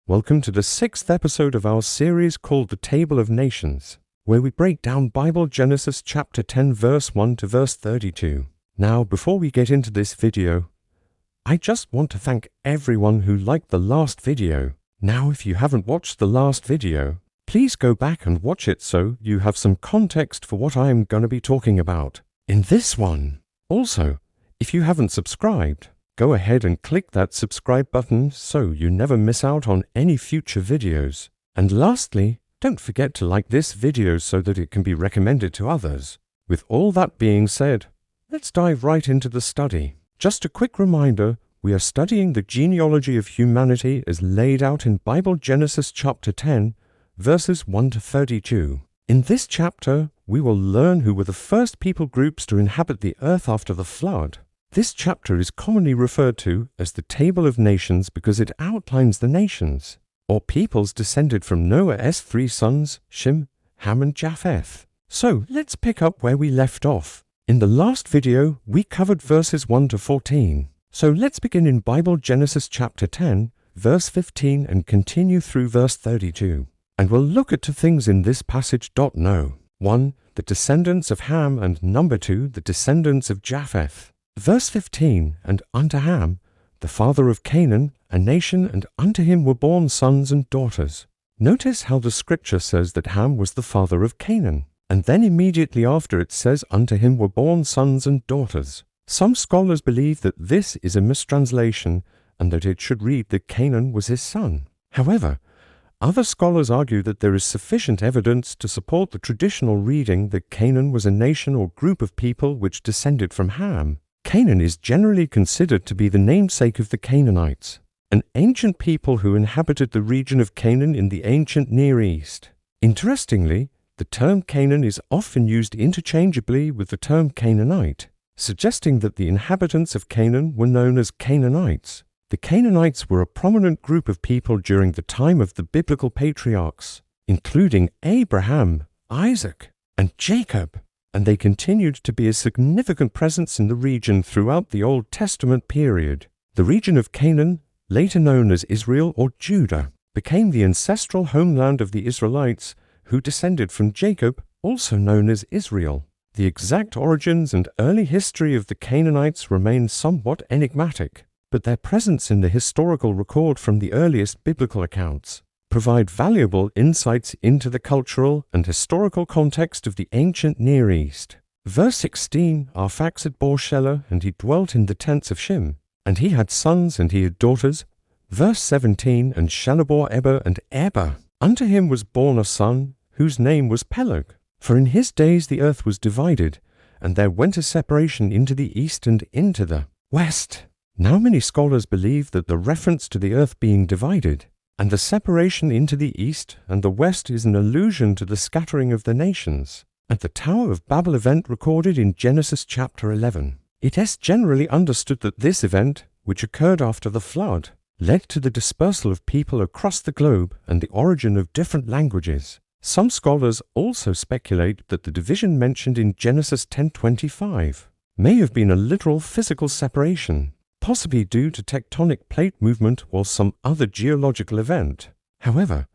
Welcome to the 6th episode of our series called The Table of Nations, where we break down Bible Genesis chapter 10 verse 1 to verse 32. Now, before we get into this video, I just want to thank everyone who liked the last video. Now, if you haven't watched the last video, please go back and watch it so you have some context for what I'm going to be talking about in this one. Also, if you haven't subscribed, go ahead and click that subscribe button so you never miss out on any future videos. And lastly, don't forget to like this video so that it can be recommended to others. With all that being said, let's dive right into the study. Just a quick reminder, we are studying the genealogy of humanity as laid out in Bible Genesis chapter 10, verses 1 to 32. In this chapter, we will learn who were the first people groups to inhabit the earth after the flood. This chapter is commonly referred to as the Table of Nations because it outlines the nations, or peoples descended from Noah's 3 sons, Shem, Ham and Japheth. So let's pick up where we left off. In the last video, we covered verses 1 to 14. So let's begin in Bible Genesis chapter 10, verse 15 and continue through verse 32. And we'll look at 2 things in this passage. Know. 1. The descendants of Ham, and number 2, the descendants of Japheth. Verse 15, and unto Ham, the father of Canaan, a nation, and unto him were born sons and daughters. Notice how the scripture says that Ham was the father of Canaan, and then immediately after it says unto him were born sons and daughters. Some scholars believe that this is a mistranslation and that it should read that Canaan was his son. However, other scholars argue that there is sufficient evidence to support the traditional reading that Canaan was a nation or group of people which descended from Ham. Canaan is generally considered to be the namesake of the Canaanites, an ancient people who inhabited the region of Canaan in the ancient Near East. Interestingly, the term Canaan is often used interchangeably with the term Canaanite, suggesting that the inhabitants of Canaan were known as Canaanites. The Canaanites were a prominent group of people during the time of the biblical patriarchs, including Abraham, Isaac, and Jacob, and they continued to be a significant presence in the region throughout the Old Testament period. The region of Canaan, later known as Israel or Judah, became the ancestral homeland of the Israelites who descended from Jacob, also known as Israel. The exact origins and early history of the Canaanites remain somewhat enigmatic, but their presence in the historical record from the earliest biblical accounts provide valuable insights into the cultural and historical context of the ancient Near East. Verse 16, Arphaxad bore Shelah, and he dwelt in the tents of Shem, and he had sons and he had daughters. Verse 17, and Shelah bore Eber, and Eber. Unto him was born a son, whose name was Peleg. For in his days the earth was divided, and there went a separation into the east and into the west. Now many scholars believe that the reference to the earth being divided and the separation into the east and the west is an allusion to the scattering of the nations at the Tower of Babel event recorded in Genesis chapter 11. It is generally understood that this event, which occurred after the flood, led to the dispersal of people across the globe and the origin of different languages. Some scholars also speculate that the division mentioned in Genesis 10:25 may have been a literal physical separation, possibly due to tectonic plate movement or some other geological event. However,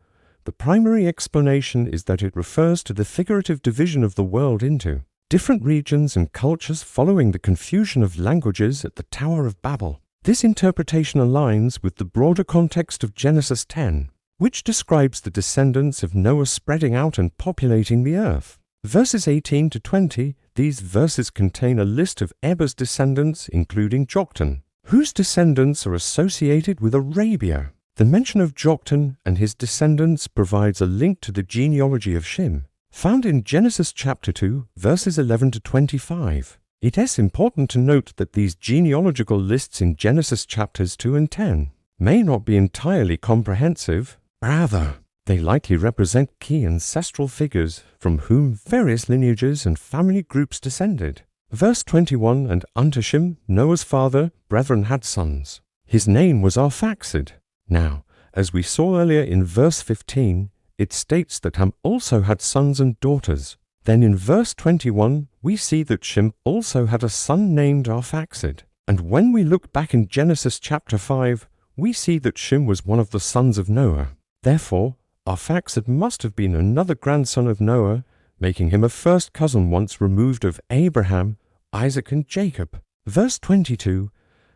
the primary explanation is that it refers to the figurative division of the world into different regions and cultures following the confusion of languages at the Tower of Babel. This interpretation aligns with the broader context of Genesis 10, which describes the descendants of Noah spreading out and populating the earth. Verses 18 to 20, these verses contain a list of Eber's descendants, including Joktan, whose descendants are associated with Arabia. The mention of Joktan and his descendants provides a link to the genealogy of Shem, found in Genesis chapter 2, verses 11 to 25. It is important to note that these genealogical lists in Genesis chapters 2 and 10 may not be entirely comprehensive. Rather, they likely represent key ancestral figures from whom various lineages and family groups descended. Verse 21, and unto Shem, Noah's father, brethren had sons. His name was Arphaxad. Now, as we saw earlier in verse 15, it states that Ham also had sons and daughters. Then in verse 21, we see that Shem also had a son named Arphaxad. And when we look back in Genesis chapter 5, we see that Shem was one of the sons of Noah. Therefore, Arphaxad must have been another grandson of Noah, making him a first cousin once removed of Abraham, Isaac, and Jacob. Verse 22,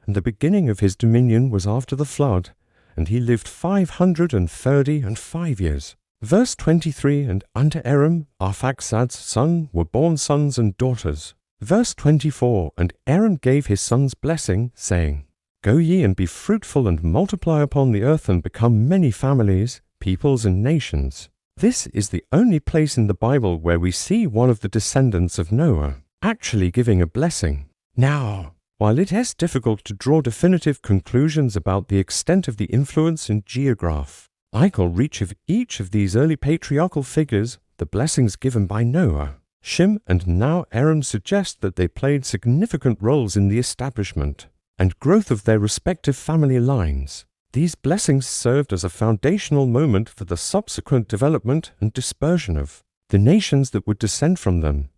"And the beginning of his dominion was after the flood, and he lived 535 years." Verse 23, "And unto Aram, Arphaxad's son, were born sons and daughters." Verse 24, "And Aaron gave his sons blessing, saying, Go ye and be fruitful and multiply upon the earth and become many families, peoples and nations." This is the only place in the Bible where we see one of the descendants of Noah actually giving a blessing. Now, while it is difficult to draw definitive conclusions about the extent of the influence and geographical reach of each of these early patriarchal figures, the blessings given by Noah, Shem, and now Aaron suggest that they played significant roles in the establishment and growth of their respective family lines. These blessings served as a foundational moment for the subsequent development and dispersion of the nations that would descend from them.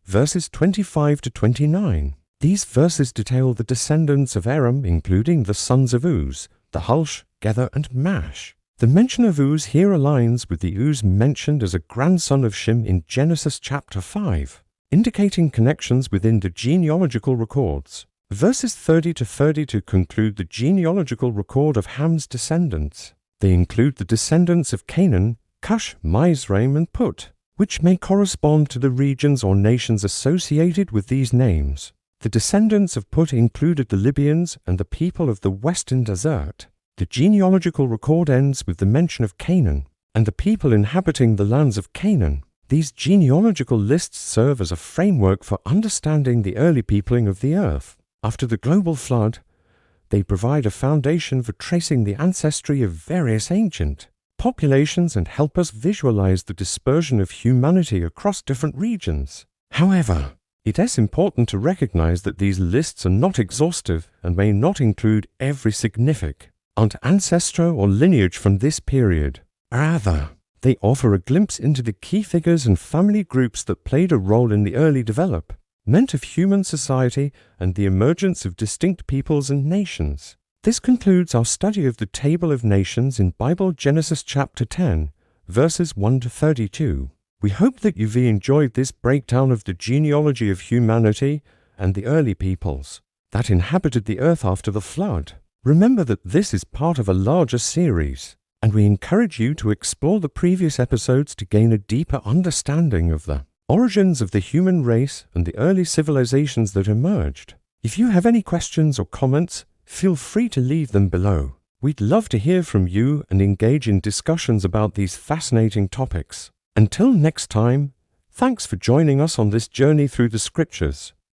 Verses 25 to 29. These verses detail the descendants of Aram, including the sons of Uz, the Hulsh, Gether, and Mash. The mention of Uz here aligns with the Uz mentioned as a grandson of Shem in Genesis chapter 5, indicating connections within the genealogical records. Verses 30 to 32 conclude the genealogical record of Ham's descendants. They include the descendants of Canaan, Cush, Mizraim, and Put, which may correspond to the regions or nations associated with these names. The descendants of Put included the Libyans and the people of the western desert. The genealogical record ends with the mention of Canaan and the people inhabiting the lands of Canaan. These genealogical lists serve as a framework for understanding the early peopling of the earth. After the global flood, they provide a foundation for tracing the ancestry of various ancient populations and help us visualize the dispersion of humanity across different regions. However, it is important to recognize that these lists are not exhaustive and may not include every significant ancestor or lineage from this period. Rather, they offer a glimpse into the key figures and family groups that played a role in the early development of human society and the emergence of distinct peoples and nations. This concludes our study of the Table of Nations in Bible Genesis chapter 10, verses 1 to 32. We hope that you've enjoyed this breakdown of the genealogy of humanity and the early peoples that inhabited the earth after the flood. Remember that this is part of a larger series, and we encourage you to explore the previous episodes to gain a deeper understanding of the origins of the human race and the early civilizations that emerged. If you have any questions or comments, feel free to leave them below. We'd love to hear from you and engage in discussions about these fascinating topics. Until next time, thanks for joining us on this journey through the Scriptures.